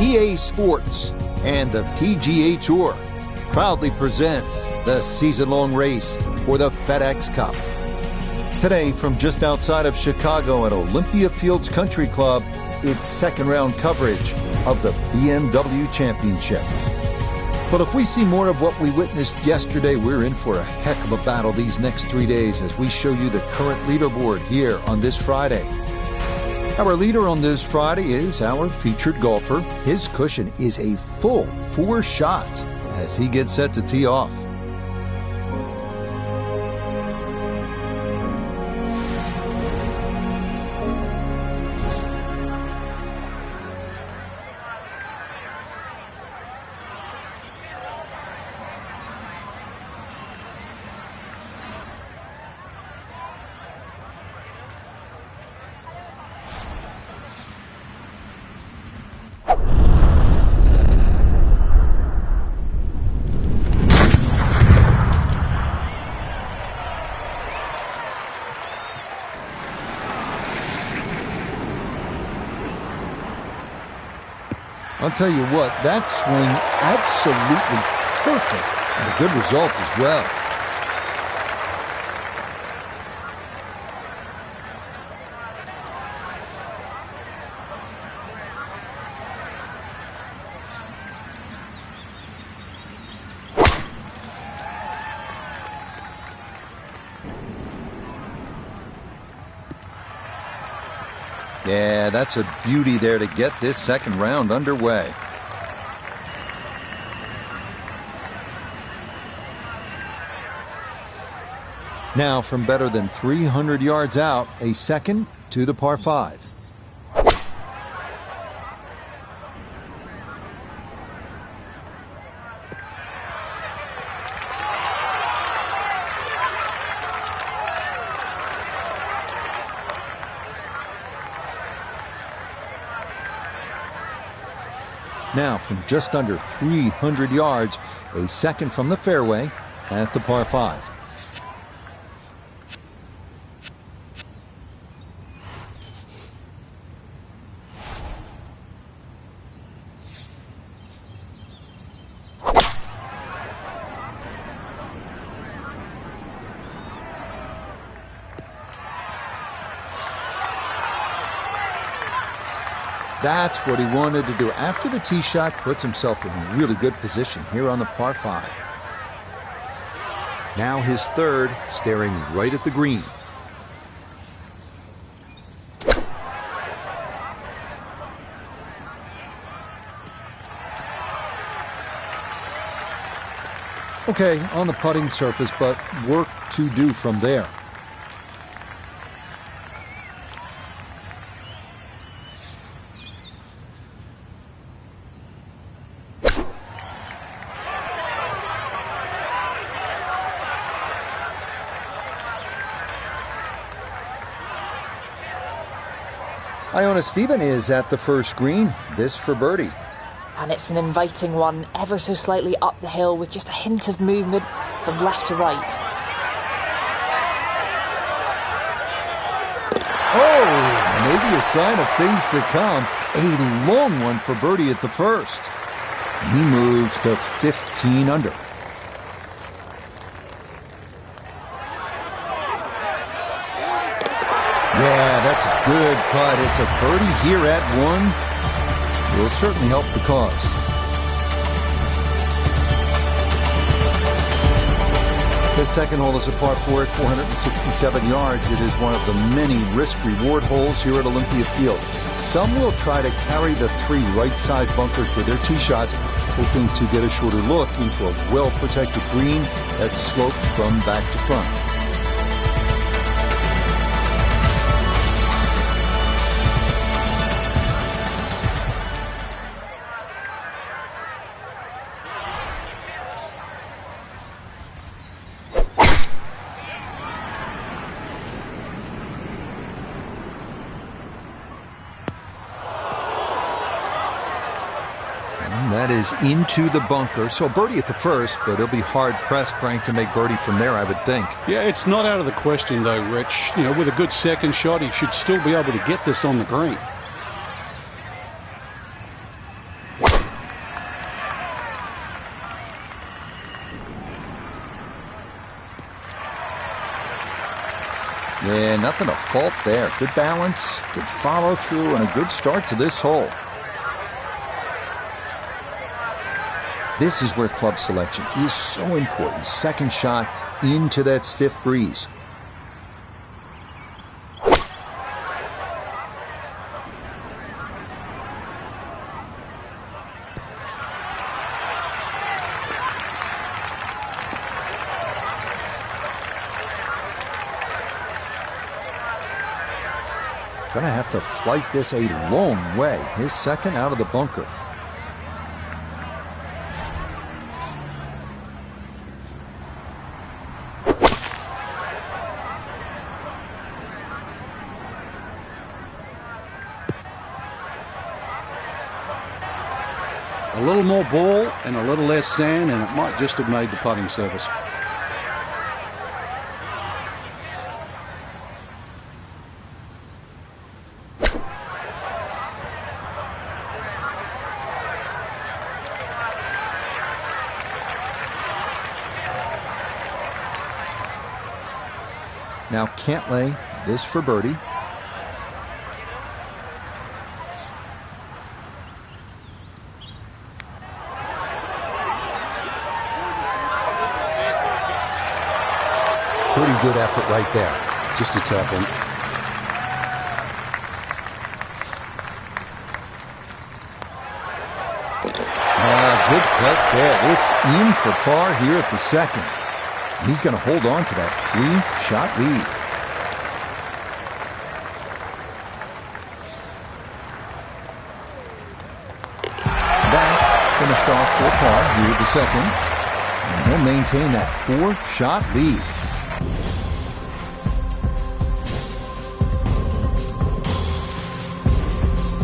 EA Sports, and the PGA Tour proudly present the season-long race for the FedEx Cup. Today, from just outside of Chicago at Olympia Fields Country Club, it's second-round coverage of the BMW Championship. But if we see more of what we witnessed yesterday, we're in for a heck of a battle these next 3 days as we show you the current leaderboard here on this Friday. Our leader on this Friday is our featured golfer. His cushion is a full 4 shots as he gets set to tee off. I'll tell you what, that swing absolutely perfect and a good result as well. Yeah, that's a beauty there to get this second round underway. Now, from better than 300 yards out, a second to the par 5. Now, from just under 300 yards, a second from the fairway at the par 5. That's what he wanted to do. After the tee shot, puts himself in really good position here on the par 5. Now his third, staring right at the green. Okay, on the putting surface, but work to do from there. Iona Stephen is at the first green. This for birdie. And it's an inviting one, ever so slightly up the hill with just a hint of movement from left to right. Oh, maybe a sign of things to come. A long one for birdie at the first. He moves to 15 under. Yeah, that's a good putt. It's a birdie here at 1. Will certainly help the cause. The second hole is a par 4 at 467 yards. It is one of the many risk-reward holes here at Olympia Field. Some will try to carry the 3 right-side bunkers with their tee shots, hoping to get a shorter look into a well-protected green that slopes from back to front. That is into the bunker. So birdie at the first, but it'll be hard-pressed, Frank, to make birdie from there, I would think. Yeah, it's not out of the question, though, Rich. You know, with a good second shot, he should still be able to get this on the green. Yeah, nothing to fault there. Good balance, good follow through, and a good start to this hole. This is where club selection is so important. Second shot into that stiff breeze. Gonna have to flight this a long way. His second out of the bunker. A little more ball and a little less sand, and it might just have made the putting surface. Now Cantlay, this for birdie. Pretty good effort right there. Just a tough one. Good putt there. It's in for par here at the second. He's going to hold on to that 3-shot lead. That finished off for par here at the second. And he'll maintain that 4-shot lead.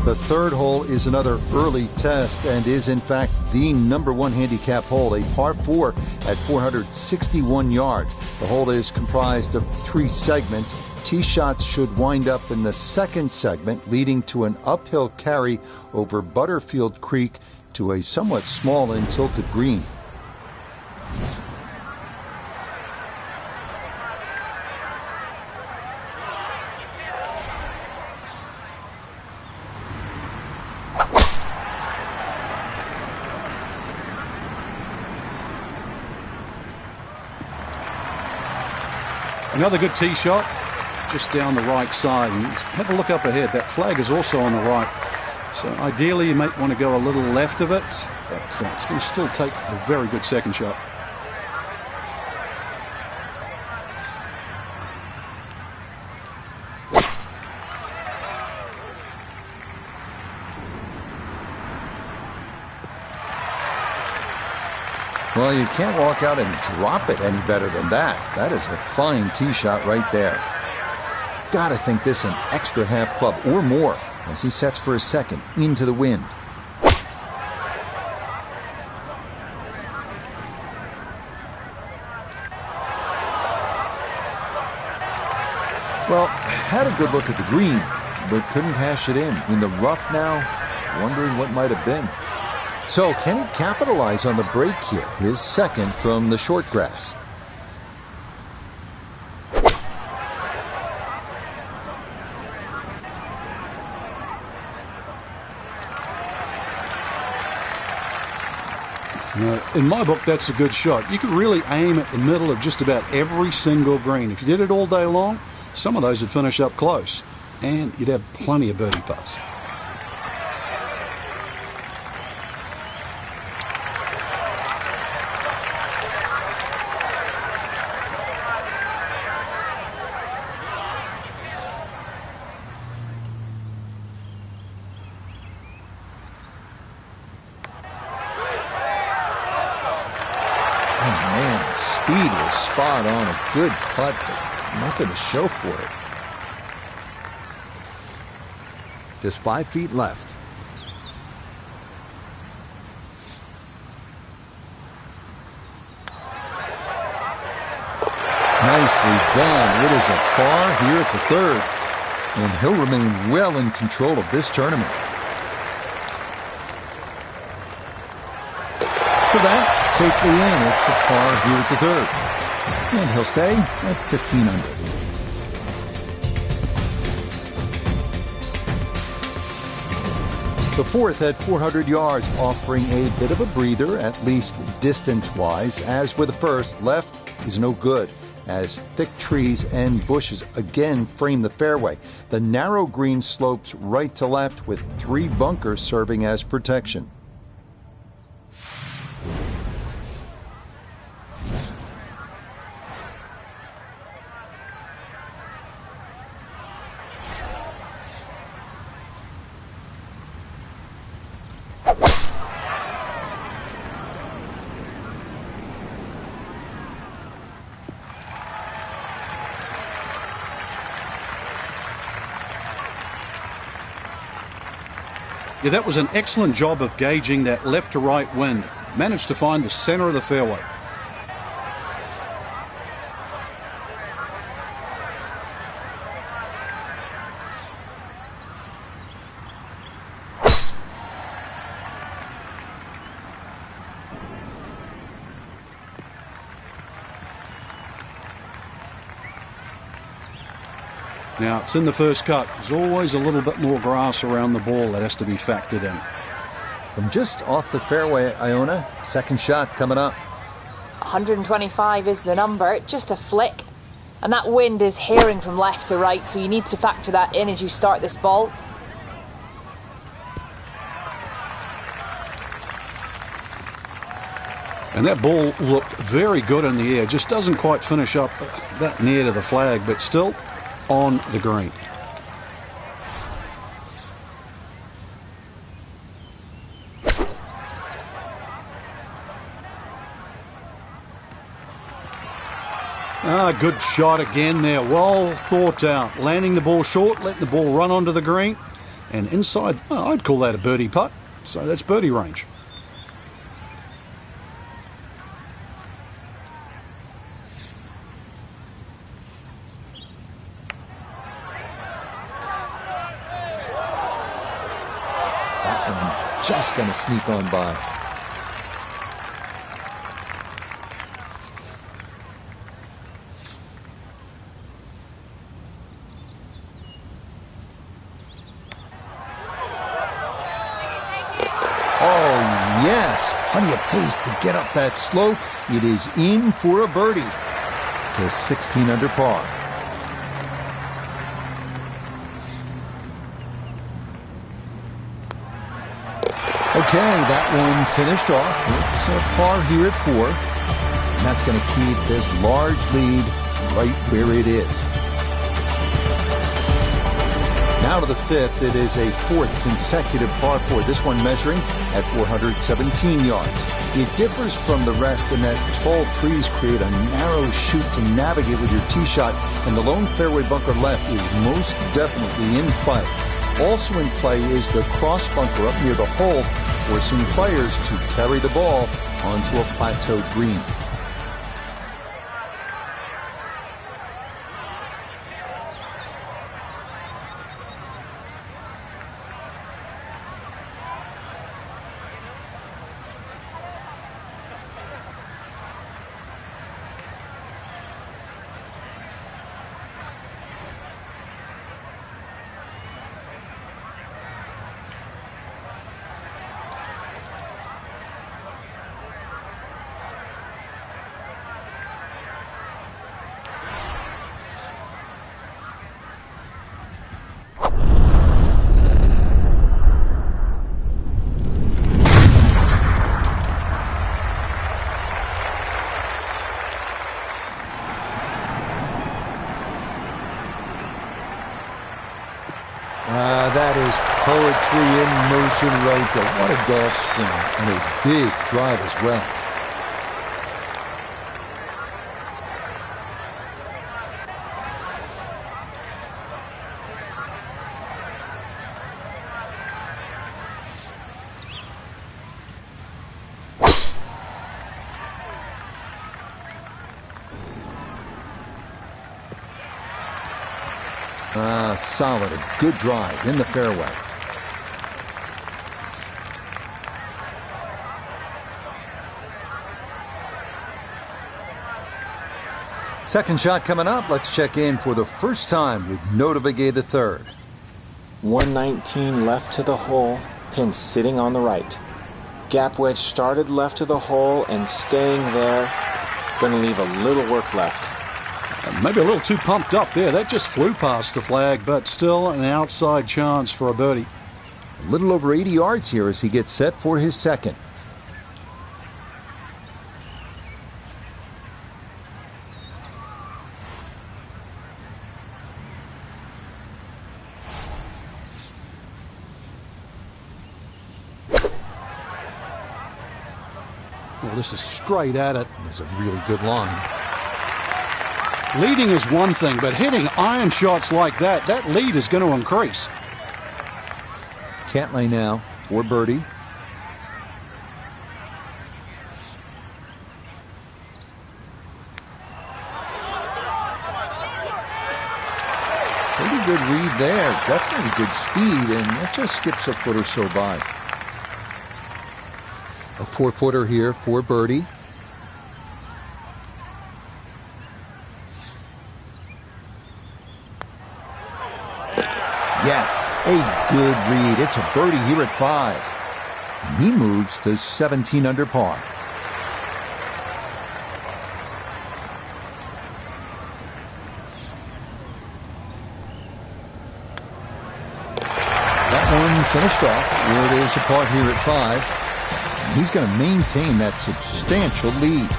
The third hole is another early test and is in fact the #1 handicap hole, a par 4 at 461 yards. The hole is comprised of 3 segments. Tee shots should wind up in the second segment, leading to an uphill carry over Butterfield Creek to a somewhat small and tilted green. Another good tee shot, just down the right side. And have a look up ahead. That flag is also on the right. So ideally you might want to go a little left of it, but it's going to still take a very good second shot. Well, you can't walk out and drop it any better than that. That is a fine tee shot right there. Gotta think this an extra half club or more as he sets for his second into the wind. Well, had a good look at the green, but couldn't hash it in the rough now, wondering what might have been. So can he capitalize on the break here? His second from the short grass. In my book, that's a good shot. You can really aim at the middle of just about every single green. If you did it all day long, some of those would finish up close, and you'd have plenty of birdie putts. Speed was spot on, a good putt, but nothing to show for it. Just 5 feet left. Nicely done. It is a par here at the third, and he'll remain well in control of this tournament. So that safely in. It's a par here at the third. And he'll stay at 15 under. The fourth at 400 yards, offering a bit of a breather, at least distance-wise. As with the first, left is no good, as thick trees and bushes again frame the fairway. The narrow green slopes right to left with 3 bunkers serving as protection. Yeah, that was an excellent job of gauging that left to right wind. Managed to find the center of the fairway. Now, it's in the first cut. There's always a little bit more grass around the ball that has to be factored in. From just off the fairway, Iona, second shot coming up. 125 is the number, just a flick. And that wind is herring from left to right, so you need to factor that in as you start this ball. And that ball looked very good in the air. Just doesn't quite finish up that near to the flag, but still on the green. Good shot again there. Well thought out. Landing the ball short, letting the ball run onto the green. And inside, well, I'd call that a birdie putt. So that's birdie range. Just going to sneak on by. Oh, yes. Plenty of pace to get up that slope. It is in for a birdie to 16 under par. Okay, that one finished off. It's a par here at 4. And that's going to keep this large lead right where it is. Now to the fifth. It is a 4th consecutive par 4. This one measuring at 417 yards. It differs from the rest in that tall trees create a narrow chute to navigate with your tee shot, and the lone fairway bunker left is most definitely in play. Also in play is the cross bunker up near the hole, forcing players to carry the ball onto a plateaued green. That is poetry in motion right there. What a golf swing, and a big drive as well. Solid, a good drive in the fairway. Second shot coming up. Let's check in for the first time with Notah Begay III. 119 left to the hole. Pin sitting on the right. Gap wedge started left of the hole and staying there. Going to leave a little work left. Maybe a little too pumped up there. That just flew past the flag, but still an outside chance for a birdie. A little over 80 yards here as he gets set for his second. Well, this is straight at it. It's a really good line. Leading is one thing, but hitting iron shots like that, that lead is going to increase. Cantlay now for birdie. Pretty good read there. Definitely good speed, and that just skips a foot or so by. A 4-footer here for birdie. Yes, a good read. It's a birdie here at 5. And he moves to 17 under par. That one finished off. Here it is, a par here at 5. And he's going to maintain that substantial lead.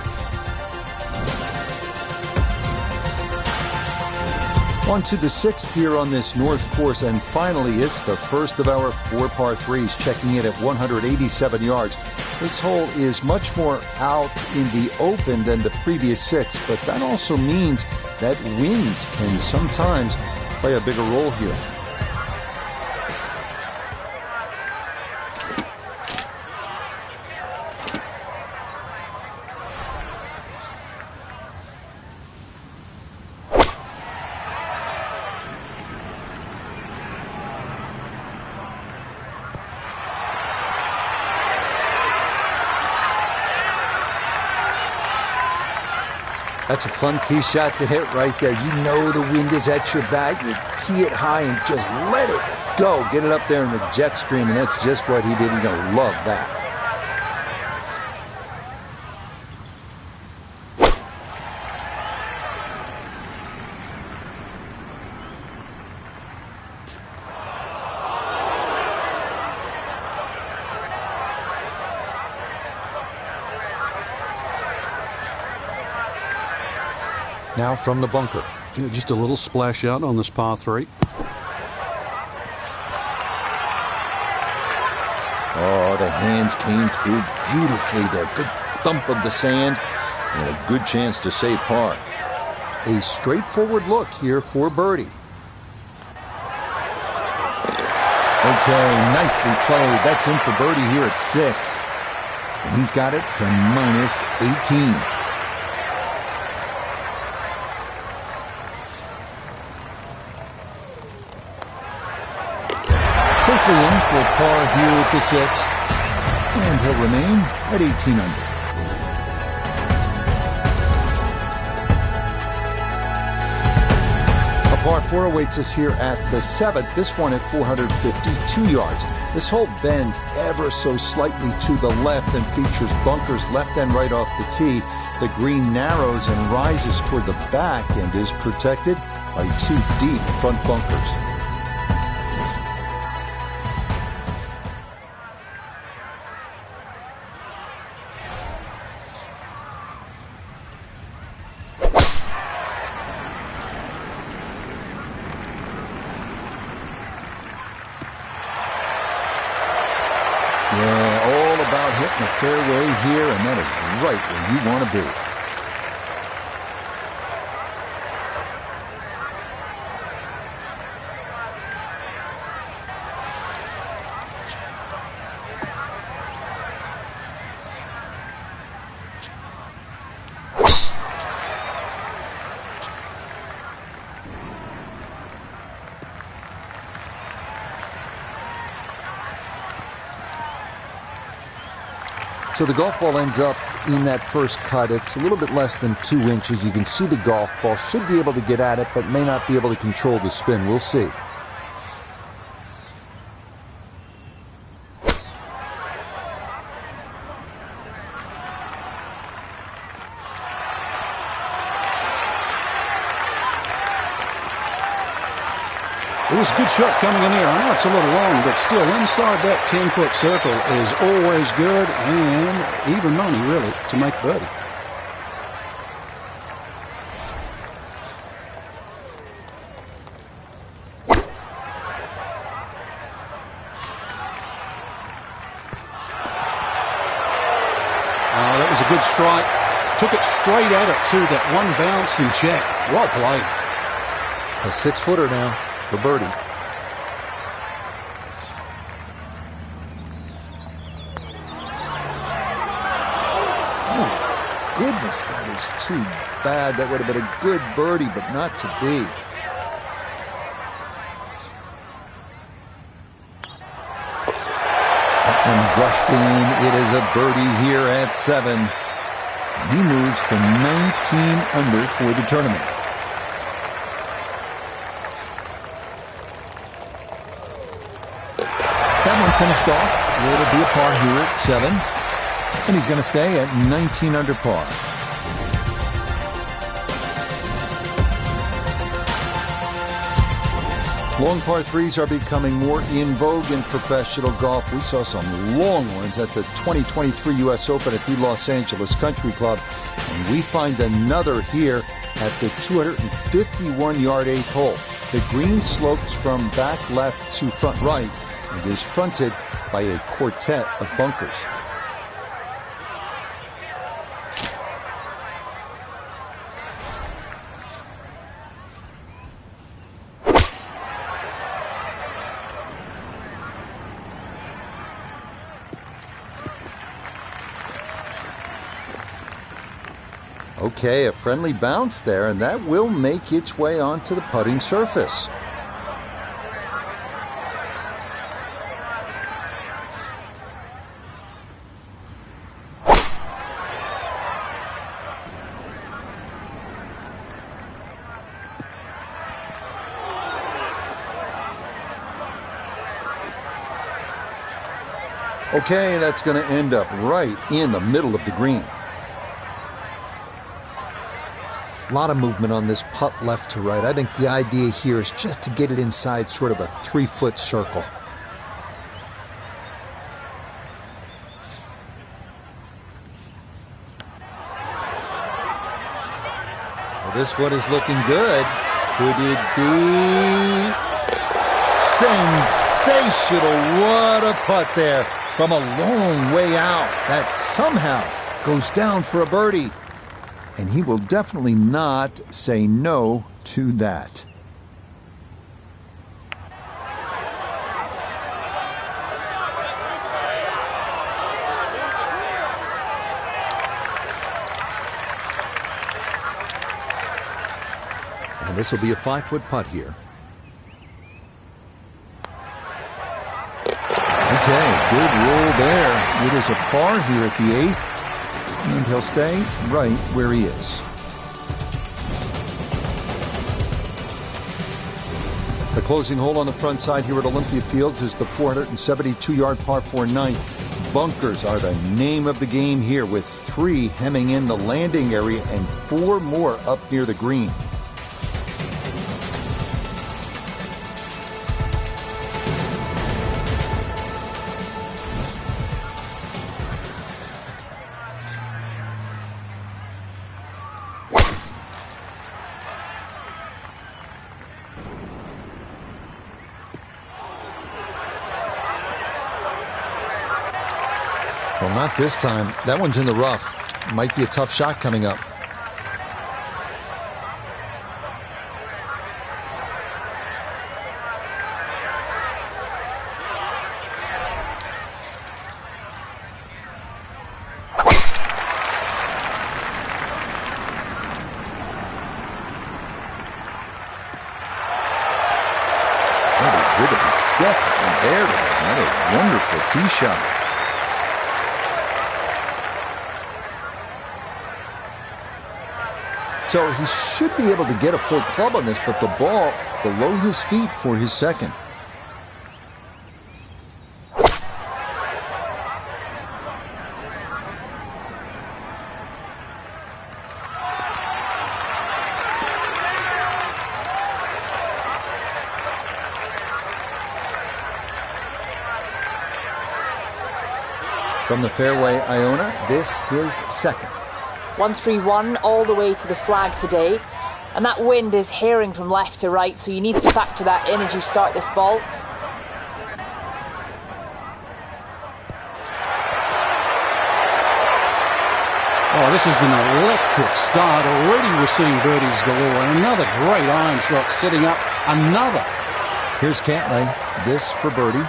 On to the 6th here on this North course, and finally it's the first of our 4 par 3s, checking in at 187 yards. This hole is much more out in the open than the previous 6, but that also means that winds can sometimes play a bigger role here. That's a fun tee shot to hit right there. You know the wind is at your back. You tee it high and just let it go. Get it up there in the jet stream, and that's just what he did. He's going to love that. Now from the bunker. Just a little splash out on this par 3. Oh, the hands came through beautifully there. Good thump of the sand and a good chance to save par. A straightforward look here for birdie. Okay, nicely played. That's in for birdie here at 6. And he's got it to minus 18. Safely in for par here at the 6th, and he'll remain at 18 under. A par 4 awaits us here at the 7th, this one at 452 yards. This hole bends ever so slightly to the left and features bunkers left and right off the tee. The green narrows and rises toward the back and is protected by 2 deep front bunkers. Yeah, all about hitting the fairway here, and that is right where you want to be. So the golf ball ends up in that first cut. It's a little bit less than 2 inches. You can see the golf ball. Should be able to get at it, but may not be able to control the spin. We'll see. It was a good shot coming in there. I know it's a little long, but still inside that 10-foot circle is always good, and even money, really, to make birdie. That was a good strike. Took it straight at it, too. That one bounce and check. Well played. A 6-footer now for birdie. Oh, goodness, that is too bad. That would have been a good birdie, but not to be. That one brushed in. It is a birdie here at 7. He moves to 19 under for the tournament. That one finished off. It'll be a par here at 7. And he's going to stay at 19 under par. Long par 3s are becoming more in vogue in professional golf. We saw some long ones at the 2023 U.S. Open at the Los Angeles Country Club. And we find another here at the 251-yard 8th hole. The green slopes from back left to front right and is fronted by a quartet of bunkers. Okay, a friendly bounce there, and that will make its way onto the putting surface. Okay, that's going to end up right in the middle of the green. A lot of movement on this putt left to right. I think the idea here is just to get it inside sort of a 3-foot circle. Well, this one is looking good. Could it be sensational? What a putt there from a long way out. That somehow goes down for a birdie. And he will definitely not say no to that. And this will be a 5-foot putt here. Okay, good roll there. It is a par here at the 8th. And he'll stay right where he is. The closing hole on the front side here at Olympia Fields is the 472-yard par 4 9th. Bunkers are the name of the game here, with 3 hemming in the landing area and 4 more up near the green. Well, not this time. That one's in the rough. Might be a tough shot coming up. The rhythm is definitely there today. Another wonderful tee shot. So he should be able to get a full club on this, but the ball below his feet for his second. From the fairway, Iona, this his second. 131 all the way to the flag today. And that wind is herring from left to right, so you need to factor that in as you start this ball. Oh, this is an electric start. Already we're seeing birdies galore. And another great iron shot setting up another. Here's Cantlay. This for birdie.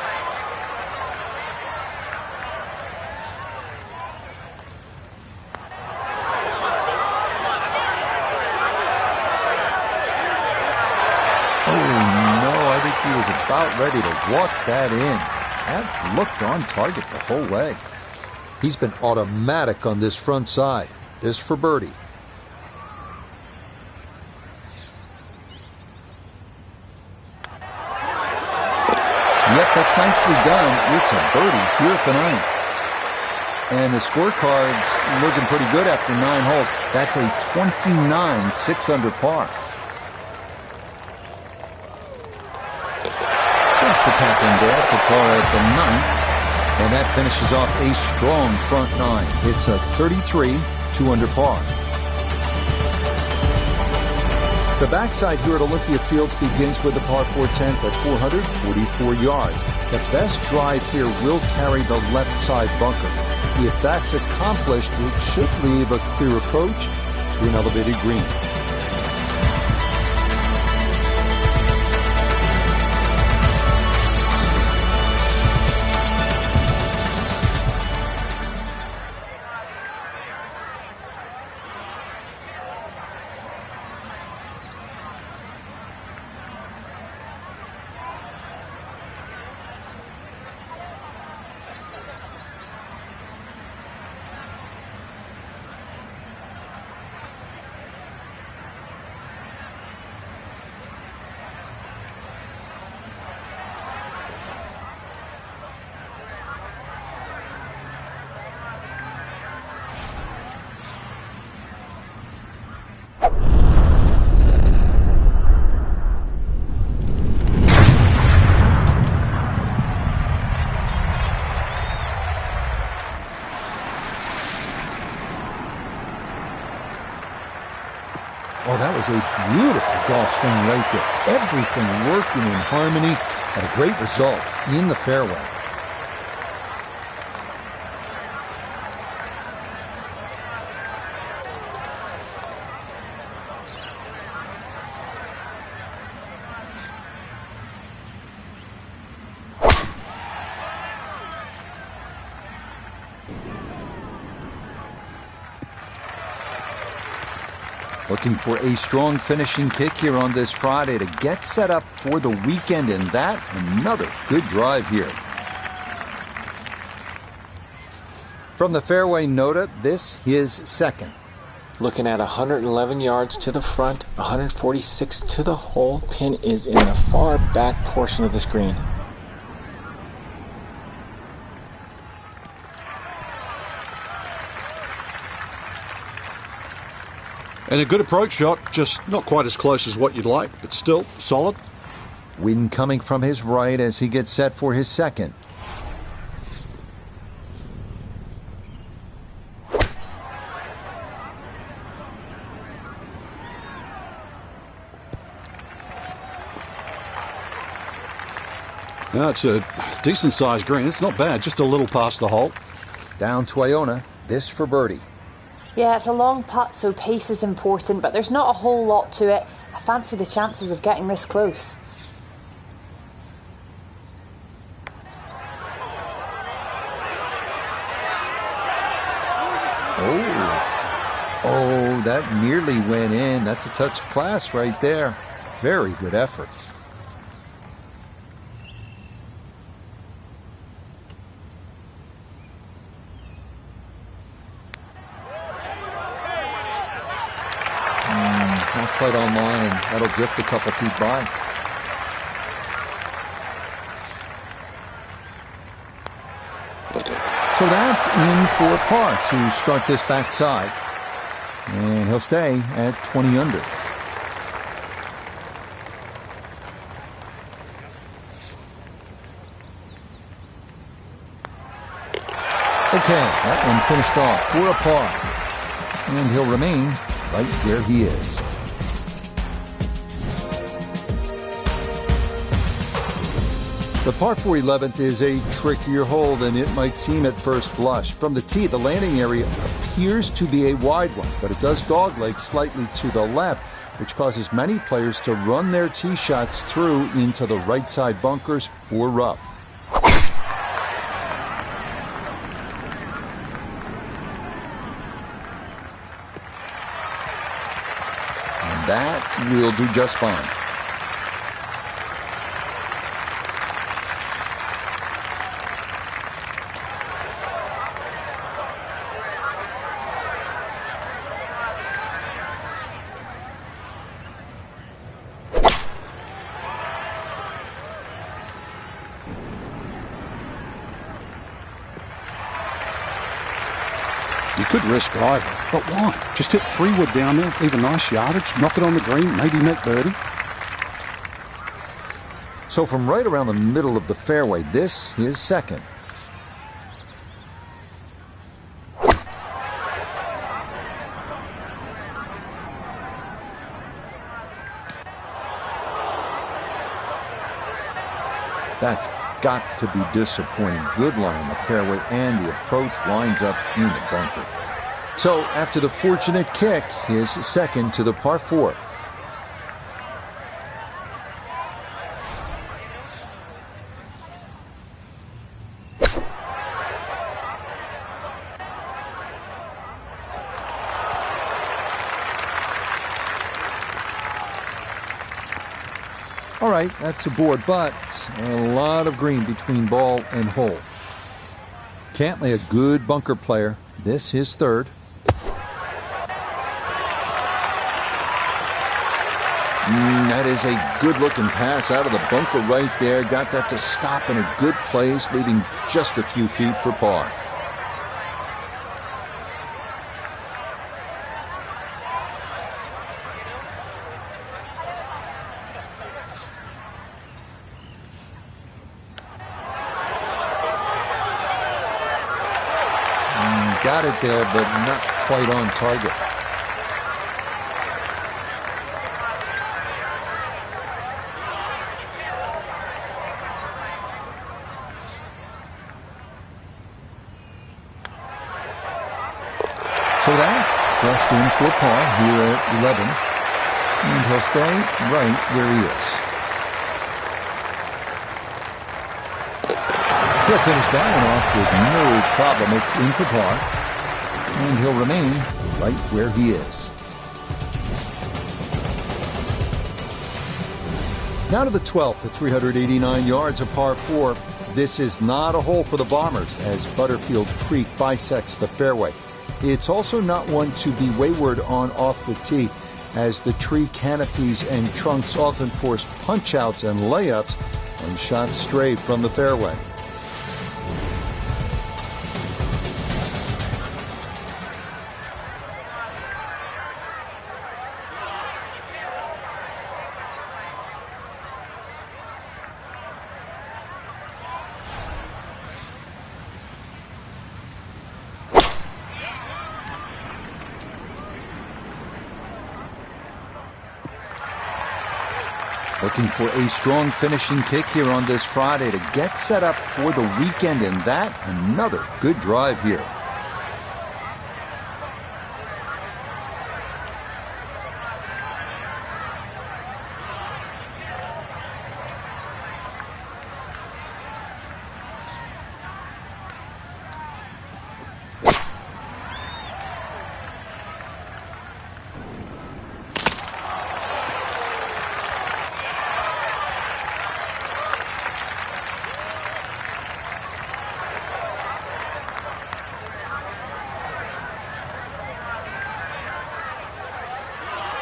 He was about ready to walk that in. That looked on target the whole way. He's been automatic on this front side. This for birdie. Yep, that's nicely done. It's a birdie here at the ninth. And the scorecard's looking pretty good after 9 holes. That's a 29 6-under par. Just a tap in there for par at the ninth. And that finishes off a strong front 9. It's a 33 2-under par. The backside here at Olympia Fields begins with the par 4 10th at 444 yards. The best drive here will carry the left side bunker. If that's accomplished, it should leave a clear approach to an elevated green. Oh, that was a beautiful golf swing right there. Everything working in harmony and a great result in the fairway. Looking for a strong finishing kick here on this Friday to get set up for the weekend, and that another good drive here. From the fairway, Nota, this his second. Looking at 111 yards to the front, 146 to the hole. Pin is in the far back portion of the screen. And a good approach shot, just not quite as close as what you'd like, but still solid. Wind coming from his right as he gets set for his second. Now it's a decent-sized green. It's not bad, just a little past the hole. Down to Iona, this for birdie. Yeah, it's a long putt, so pace is important, but there's not a whole lot to it. I fancy the chances of getting this close. Oh, that nearly went in. That's a touch of class right there. Very good effort. Not quite on line, and that'll drift a couple feet by. So that's in for par to start this backside. And he'll stay at 20 under. Okay, that one finished off for a par. And he'll remain right where he is. The par 4 11th is a trickier hole than it might seem at first blush. From the tee, the landing area appears to be a wide one, but it does dogleg slightly to the left, which causes many players to run their tee shots through into the right side bunkers or rough. And that will do just fine. You could risk driving, but why? Just hit 3-wood down there, even nice yardage, knock it on the green, maybe make birdie. So from right around the middle of the fairway, this is second. That's got to be disappointing. Good line on the fairway, and the approach winds up in the bunker. So after the fortunate kick, his second to the par 4. All right, that's a board, but a lot of green between ball and hole. Cantlay, a good bunker player. This his third. That is a good-looking pass out of the bunker right there. Got that to stop in a good place, leaving just a few feet for par. Got it there, but not quite on target. So that brushed in for par here at 11, and he'll stay right where he is. He'll finish that one off with no problem. It's in for par, and he'll remain right where he is. Now to the 12th at 389 yards, a par 4. This is not a hole for the Bombers as Butterfield Creek bisects the fairway. It's also not one to be wayward on off the tee, as the tree canopies and trunks often force punch-outs and layups when shots stray from the fairway. Looking for a strong finishing kick here on this Friday to get set up for the weekend, and that another good drive here.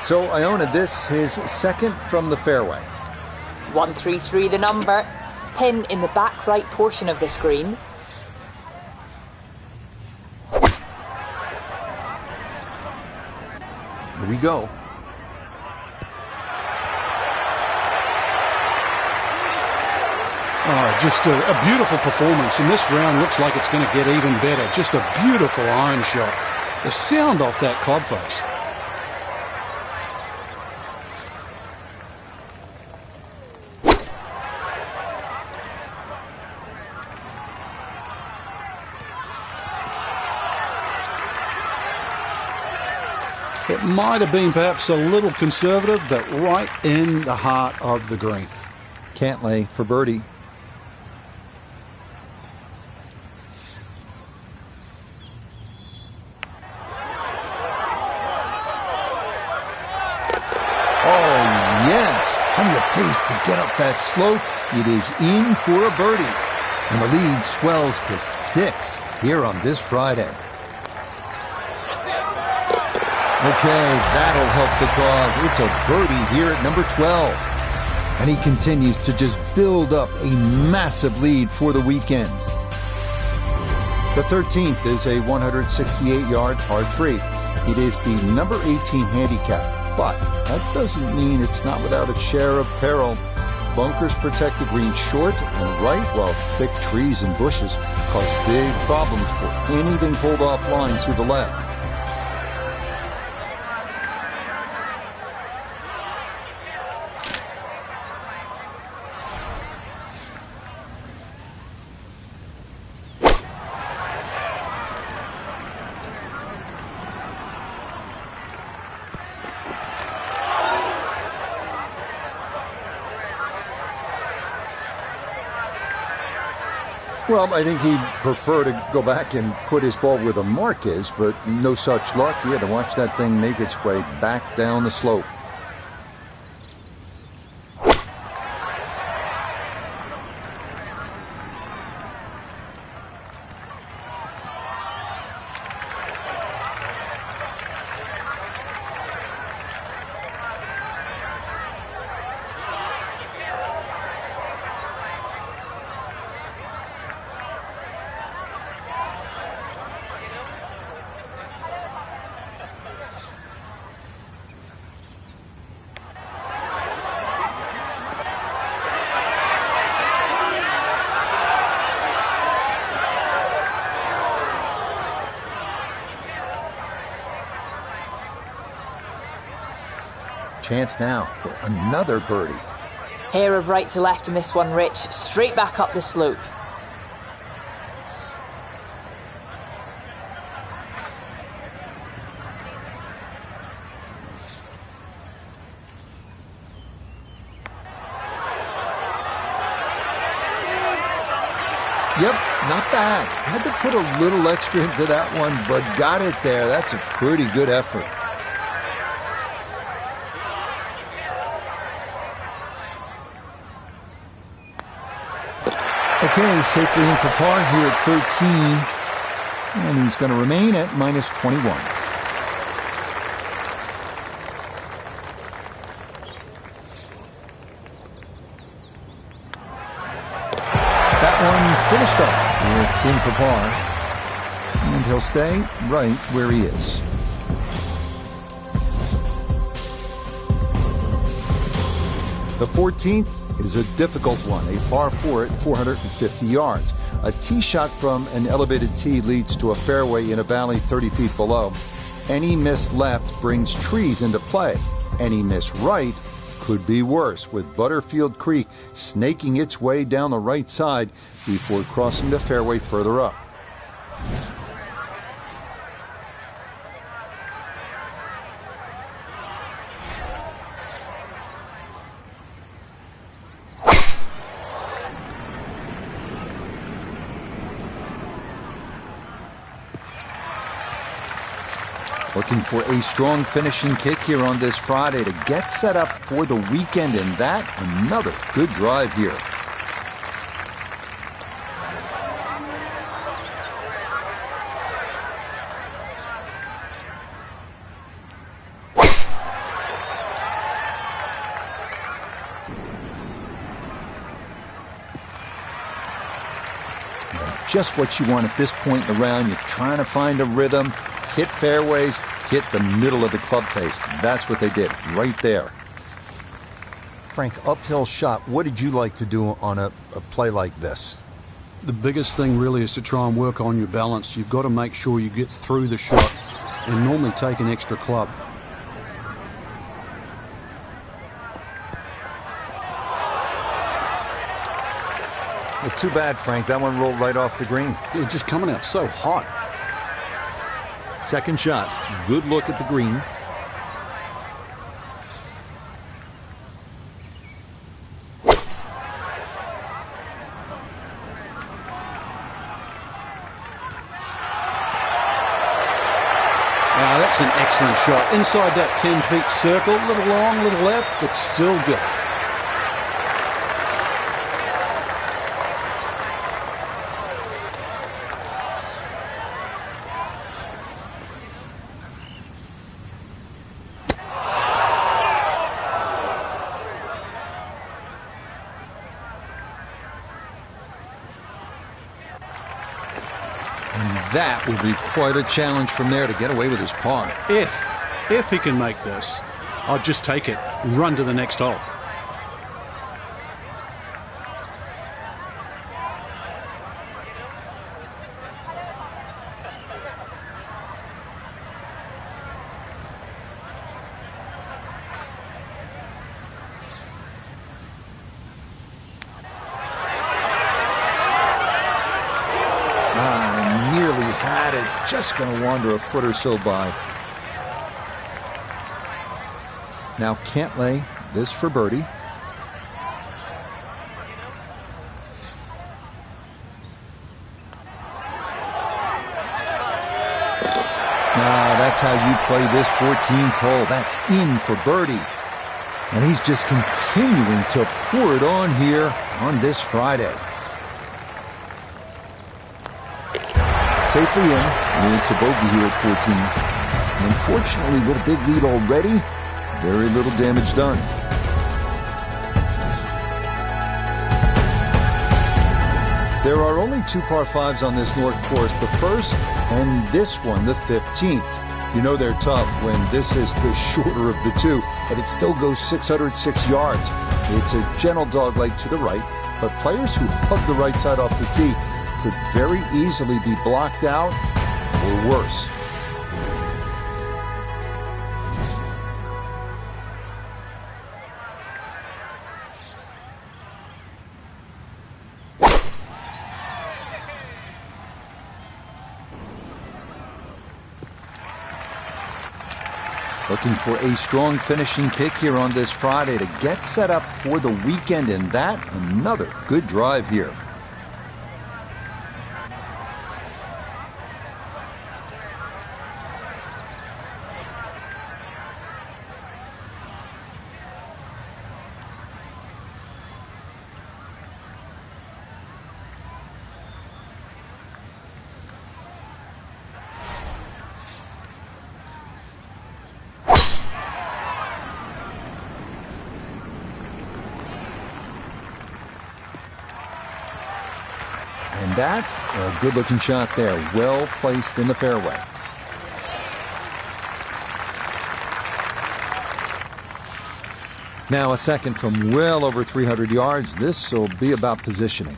So Iona, this his second from the fairway. 133 the number. Pin in the back right portion of this green. Here we go. Oh, just a beautiful performance. And this round looks like it's going to get even better. Just a beautiful iron shot. The sound off that club face. It might have been perhaps a little conservative, but right in the heart of the green. Cantlay for birdie. Oh, yes. Plenty of pace to get up that slope. It is in for a birdie. And the lead swells to 6 here on this Friday. Okay, that'll help the cause. It's a birdie here at number 12. And he continues to just build up a massive lead for the weekend. The 13th is a 168-yard par 3. It is the number 18 handicap, but that doesn't mean it's not without its share of peril. Bunkers protect the green short and right, while thick trees and bushes cause big problems for anything pulled offline to the left. Well, I think he'd prefer to go back and put his ball where the mark is, but no such luck. He had to watch that thing make its way back down the slope. Chance now for another birdie. Hair of right to left in this one, Rich. Straight back up the slope. Yep, not bad. Had to put a little extra into that one, but got it there. That's a pretty good effort. Okay, safely in for par here at 13. And he's going to remain at minus 21. That one finished off. It's in for par. And he'll stay right where he is. The 14th is a difficult one, a par 4 at 450 yards. A tee shot from an elevated tee leads to a fairway in a valley 30 feet below. Any miss left brings trees into play. Any miss right could be worse, with Butterfield Creek snaking its way down the right side before crossing the fairway further up. Looking for a strong finishing kick here on this Friday to get set up for the weekend, and that another good drive here. Just what you want at this point in the round. You're trying to find a rhythm. Hit fairways, hit the middle of the club face. That's what they did right there. Frank, uphill shot. What did you like to do on a play like this? The biggest thing really is to try and work on your balance. You've got to make sure you get through the shot and normally take an extra club. Well, too bad, Frank. That one rolled right off the green. It was just coming out so hot. Second shot. Good look at the green. That's an excellent shot. Inside that 10 feet circle, a little long, a little left, but still good. That will be quite a challenge from there to get away with his par. If he can make this, I'd just take it and run to the next hole. Just going to wander a foot or so by. Now Cantlay, this for birdie. That's how you play this 14th hole. That's in for birdie. And he's just continuing to pour it on here on this Friday. Safely in. It's a bogey here at 14. Unfortunately, with a big lead already, very little damage done. There are only 2 par 5s on this North course, the first and this one, the 15th. You know they're tough when this is the shorter of the 2, and it still goes 606 yards. It's a gentle dogleg to the right, but players who hug the right side off the tee could very easily be blocked out or worse. Looking for a strong finishing kick here on this Friday to get set up for the weekend, and that another good drive here. And that, a good-looking shot there, well placed in the fairway. Now a second from well over 300 yards. This will be about positioning.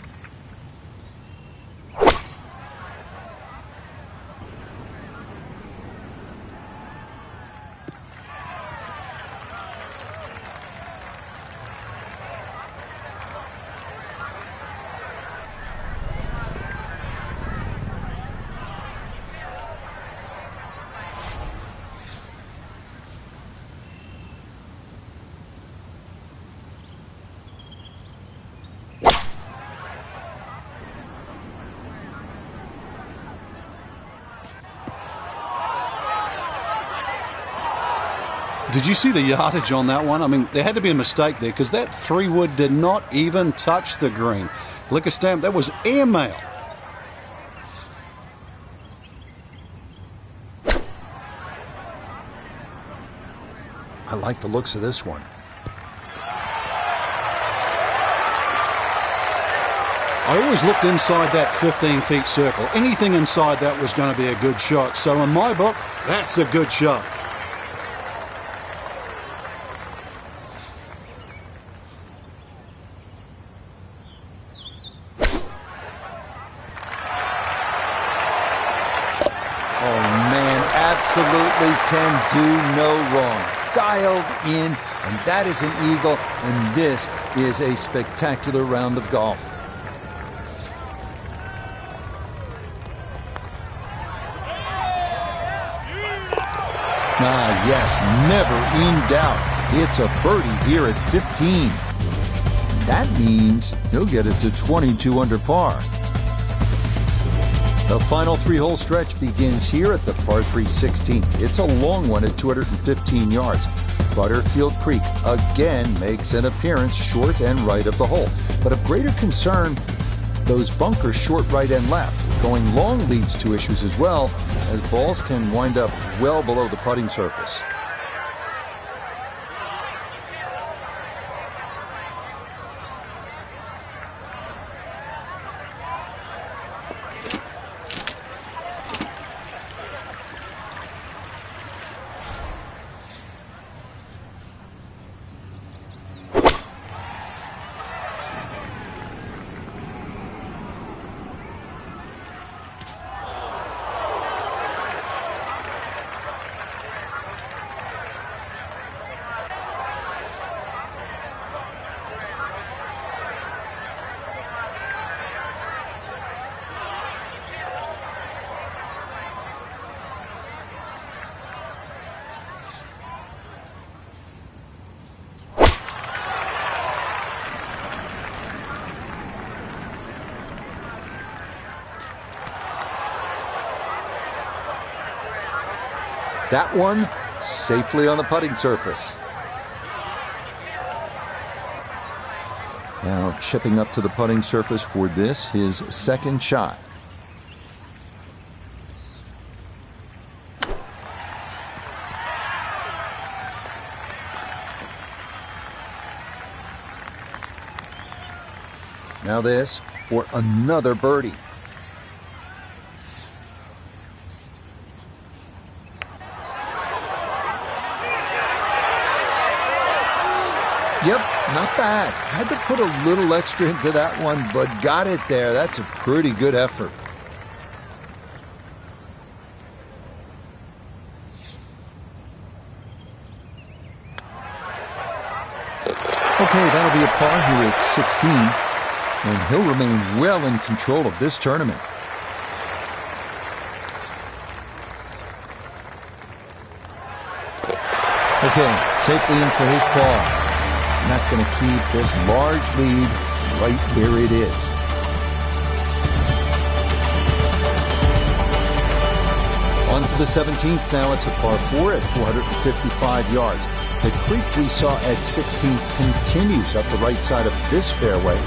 Did you see the yardage on that one? I mean, there had to be a mistake there because that 3-wood did not even touch the green. Liquor stamp, that was airmail. I like the looks of this one. I always looked inside that 15 feet circle. Anything inside that was going to be a good shot. So in my book, that's a good shot. absolutely can do no wrong. Dialed in, and that is an eagle, and this is a spectacular round of golf. Ah, yes, never in doubt. It's a birdie here at 15. That means he'll get it to 22 under par. The final three-hole stretch begins here at the par 3 16. It's a long one at 215 yards. Butterfield Creek again makes an appearance short and right of the hole. But of greater concern, those bunkers short, right, and left. Going long leads to issues as well, as balls can wind up well below the putting surface. That one safely on the putting surface. Now chipping up to the putting surface for this, his second shot. Now this for another birdie. Yep, not bad. Had to put a little extra into that one, but got it there. That's a pretty good effort. Okay, that'll be a par here at 16, and he'll remain well in control of this tournament. Okay, safely in for his par. And that's going to keep this large lead right where it is. On to the 17th now. It's a par 4 at 455 yards. The creek we saw at 16 continues up the right side of this fairway,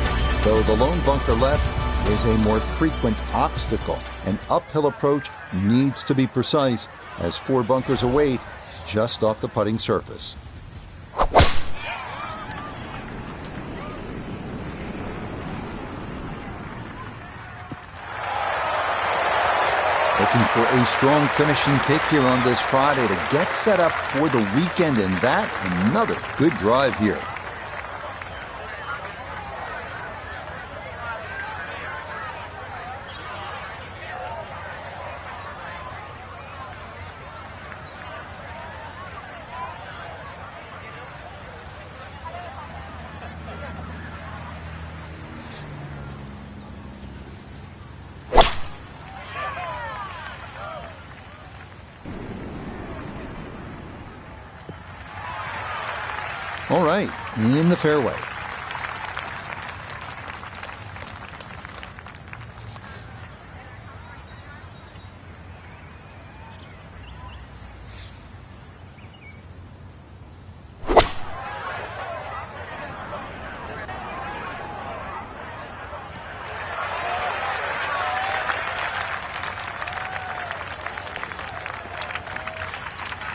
though the lone bunker left is a more frequent obstacle. An uphill approach needs to be precise, as 4 bunkers await just off the putting surface. Looking for a strong finishing kick here on this Friday to get set up for the weekend, and that another good drive here. All right, in the fairway.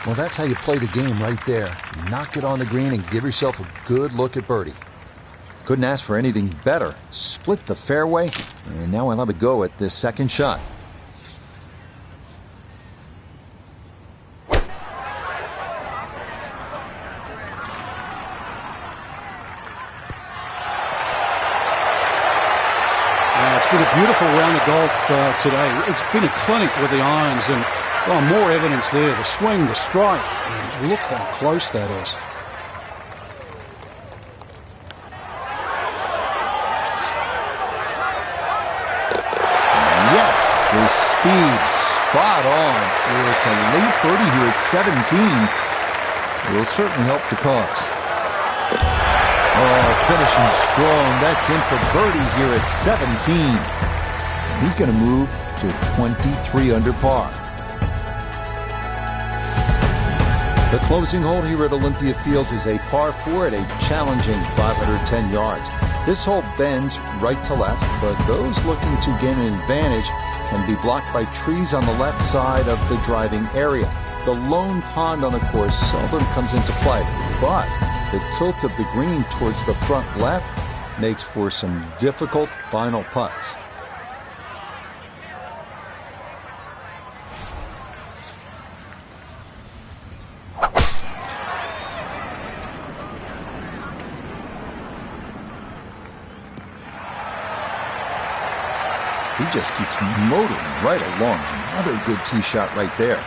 Well, that's how you play the game right there. Knock it on the green and give yourself a good look at birdie. Couldn't ask for anything better. Split the fairway, and now I'll have a go at this second shot. It's been a beautiful round of golf today. It's been a clinic with the irons, and Oh, more evidence there. The swing, the strike. And look how close that is. Yes, the speed spot on. It's a late birdie here at 17. It will certainly help the cause. Oh, finishing strong. That's in for birdie here at 17. He's going to move to 23 under par. The closing hole here at Olympia Fields is a par 4 at a challenging 510 yards. This hole bends right to left, but those looking to gain an advantage can be blocked by trees on the left side of the driving area. The lone pond on the course seldom comes into play, but the tilt of the green towards the front left makes for some difficult final putts. He just keeps motoring right along. Another good tee shot right there.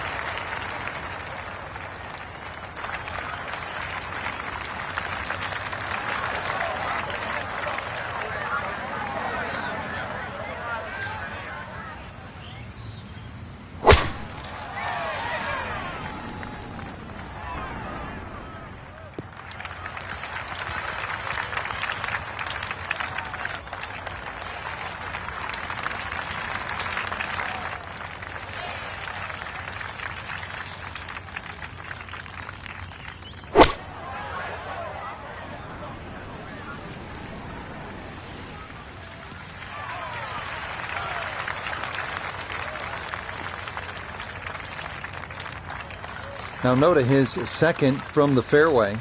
Now Notah, his second from the fairway.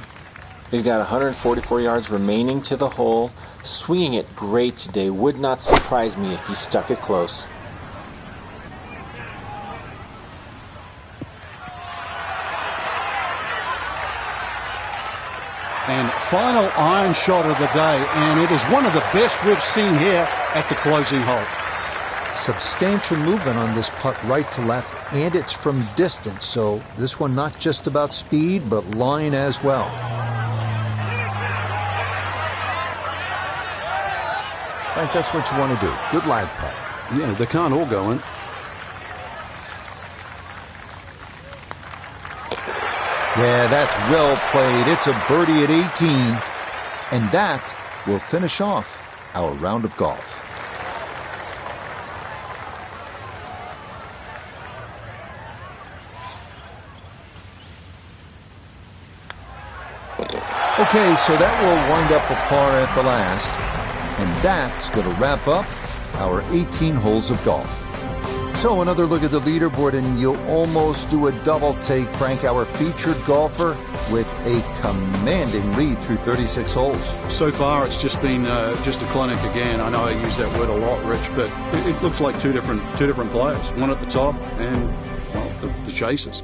He's got 144 yards remaining to the hole. Swinging it great today. Would not surprise me if he stuck it close. And final iron shot of the day, and it is one of the best we've seen here at the closing hole. Substantial movement on this putt right to left, and it's from distance, so this one not just about speed, but line as well. Right, that's what you want to do. Good lag putt. Yeah, they can't all go in. Yeah, that's well played. It's a birdie at 18. And that will finish off our round of golf. Okay, so that will wind up a par at the last. And that's going to wrap up our 18 holes of golf. So another look at the leaderboard, and you'll almost do a double take, Frank. Our featured golfer with a commanding lead through 36 holes. So far, it's just been just a clinic again. I know I use that word a lot, Rich, but it looks like two different players. One at the top and, well, the chasers.